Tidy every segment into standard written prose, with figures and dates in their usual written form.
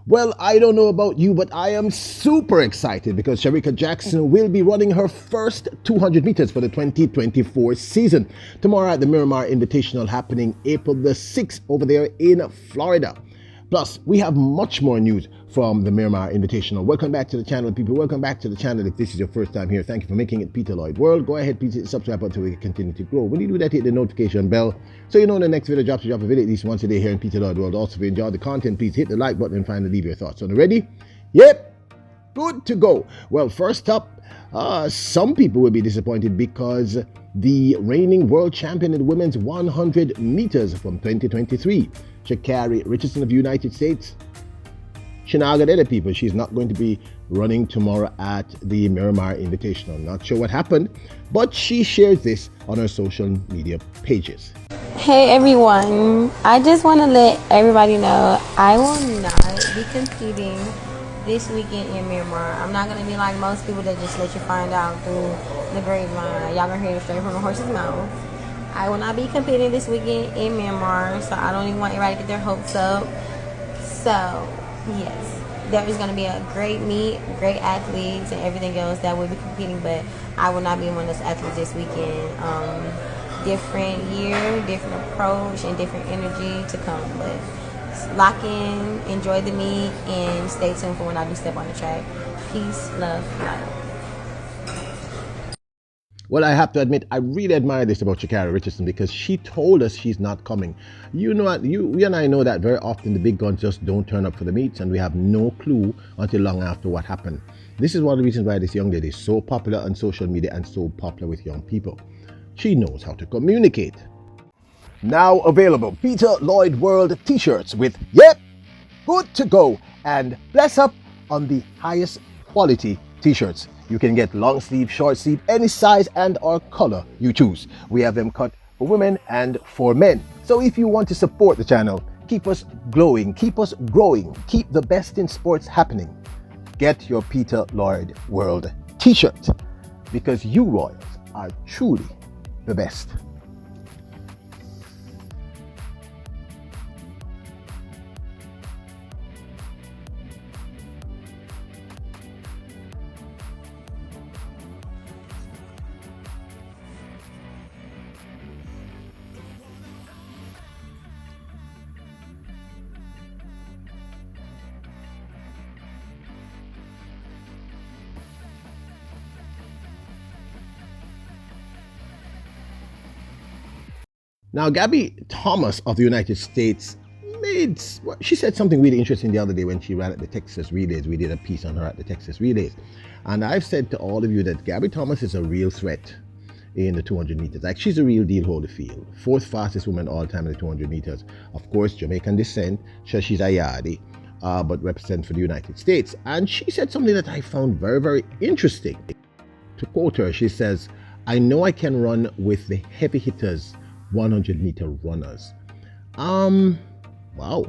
Well, I don't know about you, but I am super excited because Shericka Jackson will be running her first 200 meters for the 2024 season tomorrow at the Miramar Invitational happening April the 6th over there in Florida. Plus, we have much more news from the Miramar Invitational. Welcome back to the channel, people. Welcome back to the channel. If this is your first time here, thank you for making it Peter Lloyd World. Go ahead, please hit the subscribe button so we can continue to grow. When you do that, hit the notification bell so you know when the next video drops. We drop a video at least once a day here in Peter Lloyd World. Also, if you enjoyed the content, please hit the like button and finally leave your thoughts. So, ready? Yep, good to go. Well, first up, some people will be disappointed because the reigning world champion in women's 100 meters from 2023, Sha Carri Richardson of the United States, Shinaga other people. She's not going to be running tomorrow at the Miramar Invitational. Not sure what happened, but she shares this on her social media pages. Hey everyone, I just want to let everybody know I will not be competing this weekend in Miramar. I'm not going to be like most people that just let you find out through the grapevine. Y'all gonna hear it straight from the horse's mouth. I will not be competing this weekend in Miramar, so I don't even want everybody to get their hopes up. So yes, there is going to be a great meet, great athletes and everything else that will be competing, but I will not be one of those athletes this weekend. Different year, different approach, and different energy to come, but lock in, enjoy the meet, and stay tuned for when I do step on the track. Peace, love, light. Well, I have to admit, I really admire this about Shara Richardson because she told us she's not coming. You know, we and I know that very often the big guns just don't turn up for the meets and we have no clue until long after what happened. This is one of the reasons why this young lady is so popular on social media and so popular with young people. She knows how to communicate. Now available, Peter Lloyd World t-shirts with "Yep, good to go" and "Bless up" on the highest quality t-shirts. You can get long sleeve, short sleeve, any size and or color you choose. We have them cut for women and for men. So if you want to support the channel, keep us glowing, keep us growing, keep the best in sports happening, get your Peter Lloyd World t-shirt because you Royals are truly the best. Now, Gabby Thomas of the United States she said something really interesting the other day when she ran at the Texas Relays. We did a piece on her at the Texas Relays. And I've said to all of you that Gabby Thomas is a real threat in the 200 meters. Like, she's a real deal hold the field. Fourth fastest woman all time in the 200 meters. Of course, Jamaican descent. She's a Yardie, but represents for the United States. And she said something that I found very, very interesting. To quote her, she says, "I know I can run with the heavy hitters, 100 meter runners." Wow.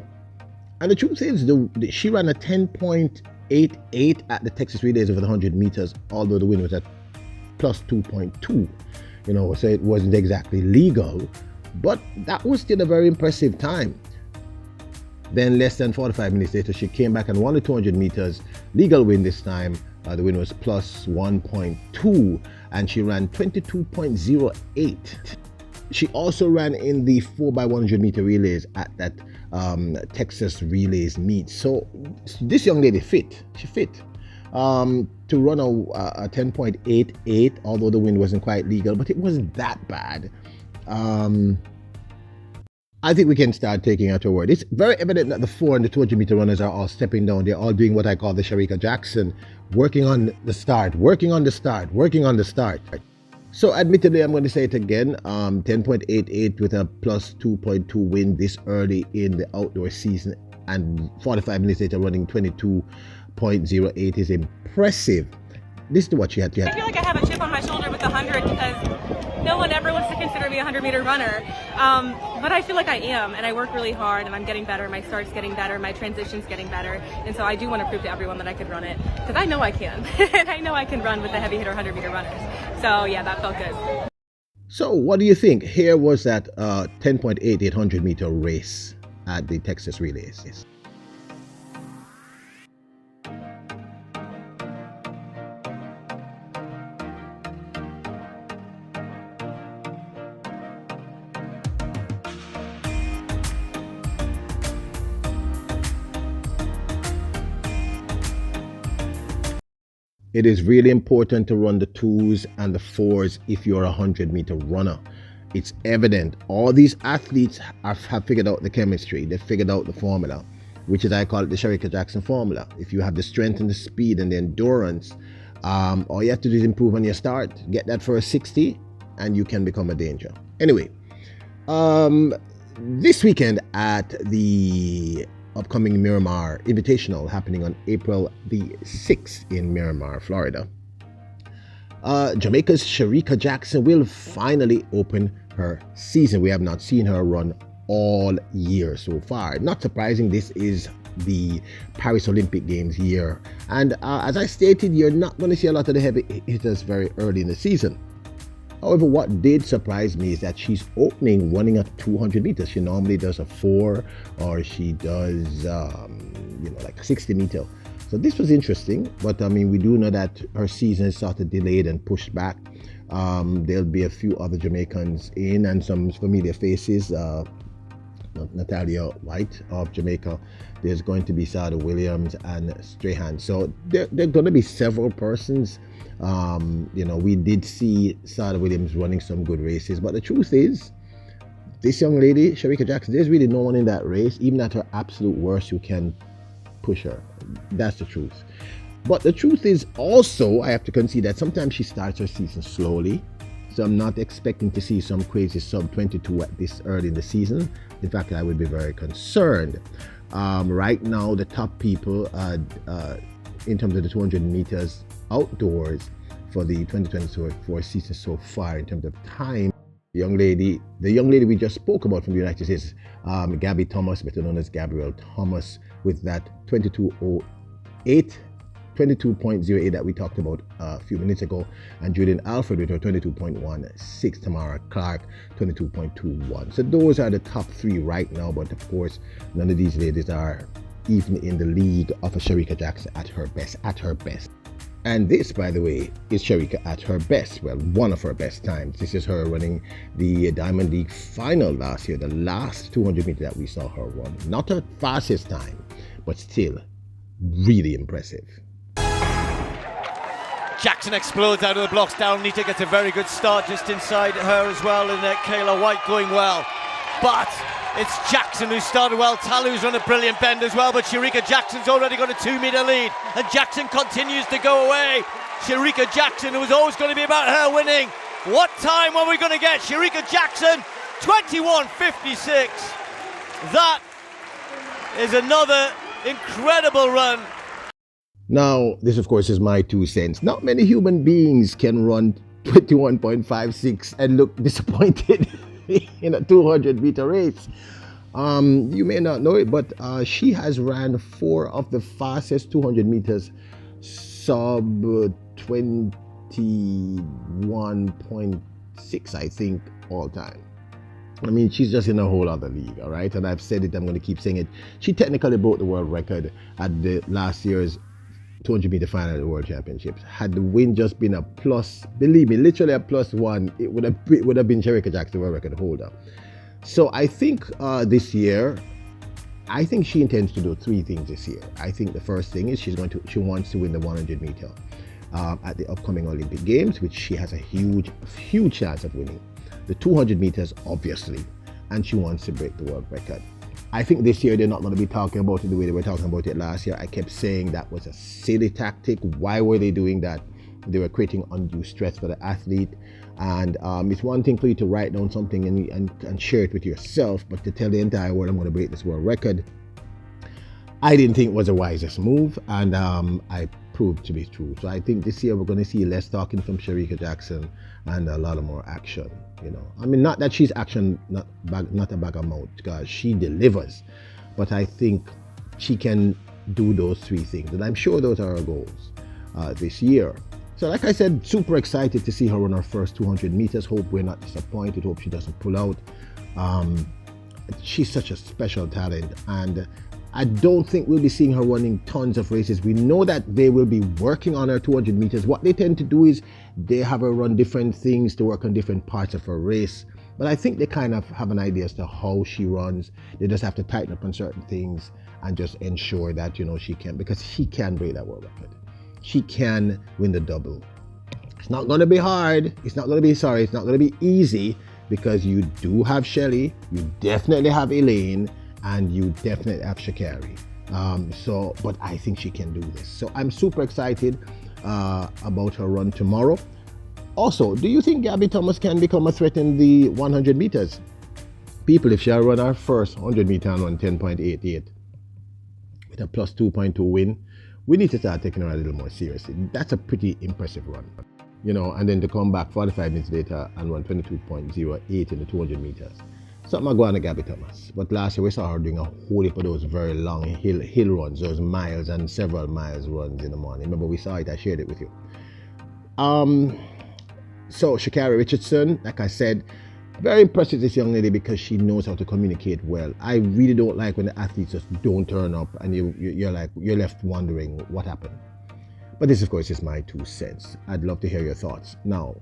And the truth is, she ran a 10.88 at the Texas Relays over the 100 meters, although the win was at plus 2.2. You know, so it wasn't exactly legal, but that was still a very impressive time. Then less than 45 minutes later, she came back and won the 200 meters, legal win this time. The win was plus 1.2 and she ran 22.08. She also ran in the 4x100 meter relays at that Texas Relays meet. So this young lady fit. She fit to run a 10.88, although the win wasn't quite legal, but it wasn't that bad. I think we can start taking her to her word. It's very evident that the 4 and the 200 meter runners are all stepping down. They're all doing what I call the Shericka Jackson, working on the start, working on the start, working on the start. So admittedly, I'm going to say it again, 10.88 with a plus 2.2 win this early in the outdoor season and 45 minutes later running 22.08 is impressive. This is what she had to have. I feel like I have a chip on my shoulder with the 100 because no one ever wants to consider me a 100-meter runner. But I feel like I am, and I work really hard, and I'm getting better. My start's getting better, my transition's getting better, and so I do want to prove to everyone that I could run it because I know I can. And I know I can run with the heavy hitter 100-meter runners. So yeah, that felt good. So what do you think? Here was that 10.88 100-meter race at the Texas Relays. It is really important to run the 2s and the 4s if you're a 100-meter runner. It's evident. All these athletes have figured out the chemistry. They figured out the formula, which is, I call it the Shericka Jackson formula. If you have the strength and the speed and the endurance, all you have to do is improve on your start. Get that for a 60 and you can become a danger. Anyway, this weekend at the upcoming Miramar Invitational happening on April the 6th in Miramar, Florida, Jamaica's Shericka Jackson will finally open her season. We have not seen her run all year so far. Not surprising, this is the Paris Olympic Games year. And as I stated, you're not going to see a lot of the heavy hitters very early in the season. However, what did surprise me is that she's opening running at 200 meters. She normally does a 4 or she does, like a 60 meter. So this was interesting, but I mean, we do know that her season is sort of delayed and pushed back. There'll be a few other Jamaicans in and some familiar faces. Natalia White of Jamaica. There's going to be Sada Williams and Strahan. So there are going to be several persons. We did see Sada Williams running some good races, but the truth is, this young lady, Shericka Jackson, there's really no one in that race, even at her absolute worst, who can push her. That's the truth. But the truth is also, I have to concede that sometimes she starts her season slowly. So I'm not expecting to see some crazy sub 22 at this early in the season. In fact, I would be very concerned. Right now, the top people in terms of the 200 meters outdoors for the 2024 season so far in terms of time, the young lady we just spoke about from the United States, Gabby Thomas, better known as Gabby Thomas, with that 22.08 that we talked about a few minutes ago, and Julian Alfred with her 22.16, Tamara Clark 22.21. So those are the top 3 right now, but of course none of these ladies are even in the league of a Shericka Jackson at her best. And this, by the way, is Shericka at her best. Well, one of her best times. This is her running the Diamond League final last year, the last 200 meters that we saw her run. Not her fastest time, but still really impressive. Jackson explodes out of the blocks. Down Nita gets a very good start just inside her as well, and Kayla White going well. But it's Jackson who started well. Talu's run a brilliant bend as well, but Shericka Jackson's already got a 2-meter lead, and Jackson continues to go away. Shericka Jackson, it was always going to be about her winning. What time are we going to get? Shericka Jackson, 21.56. That is another incredible run. Now, this of course is my 2 cents. Not many human beings can run 21.56 and look disappointed in a 200 meter race. You may not know it, but she has ran 4 of the fastest 200 meters sub 21.6, I think, all time. I mean, she's just in a whole other league, all right? And I've said it, I'm going to keep saying it. She technically broke the world record at the last year's 200 meter final at the World Championships. Had the win just been a plus, believe me, literally a +1, it would have been Shericka Jackson, world record holder. So I think this year, I think she intends to do 3 things this year. I think the first thing is she wants to win the 100 meter at the upcoming Olympic Games, which she has a huge chance of winning. The 200 meters, obviously, and she wants to break the world record. I think this year they're not going to be talking about it the way they were talking about it last year. I kept saying that was a silly tactic. Why were they doing that? They were creating undue stress for the athlete. And it's one thing for you to write down something and share it with yourself, but to tell the entire world, I'm going to break this world record, I didn't think was the wisest move, and I proved to be true. So I think this year we're going to see less talking from Shericka Jackson and a lot of more action. I mean, not that she's action, not a bag of mouth, because she delivers, but I think she can do those 3 things, and I'm sure those are her goals this year. So like I said, super excited to see her run her first 200 meters. Hope we're not disappointed. Hope she doesn't pull out. She's such a special talent, and I don't think we'll be seeing her running tons of races. We know that they will be working on her 200 meters. What they tend to do is they have her run different things to work on different parts of her race. But I think they kind of have an idea as to how she runs. They just have to tighten up on certain things and just ensure that, she can, because she can break that world record. she can win the double. It's not going to be hard. It's not going to be easy, because you do have Shelly, you definitely have Elaine, and you definitely have Sha Carri. But I think she can do this. So I'm super excited about her run tomorrow. Also, do you think Gabby Thomas can become a threat in the 100 meters? People, if she'll run her first 100 meter and run 10.88 with a plus 2.2 win, we need to start taking her a little more seriously. That's a pretty impressive run. And then to come back 45 minutes later and run 22.08 in the 200 meters. Something I go on to Gabby Thomas. But last year we saw her doing a whole heap of those very long hill runs, those miles and several miles runs in the morning. Remember, we saw it, I shared it with you. So Shara Richardson, like I said, very impressive, this young lady, because she knows how to communicate well. I really don't like when the athletes just don't turn up and you're left wondering what happened. But this, of course, is my 2 cents. I'd love to hear your thoughts. Now,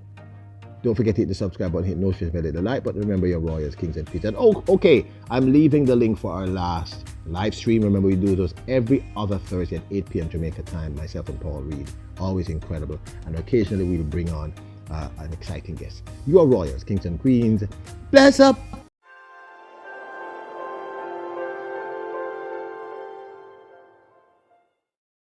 don't forget to hit the subscribe button, hit notification bell, hit the like button. Remember, your Royals, Kings, and Queens. And okay, I'm leaving the link for our last live stream. Remember, we do those every other Thursday at 8 p.m. Jamaica time. Myself and Paul Reed, always incredible. And occasionally we'll bring on an exciting guest. Your Royals, Kings, and Queens. Bless up!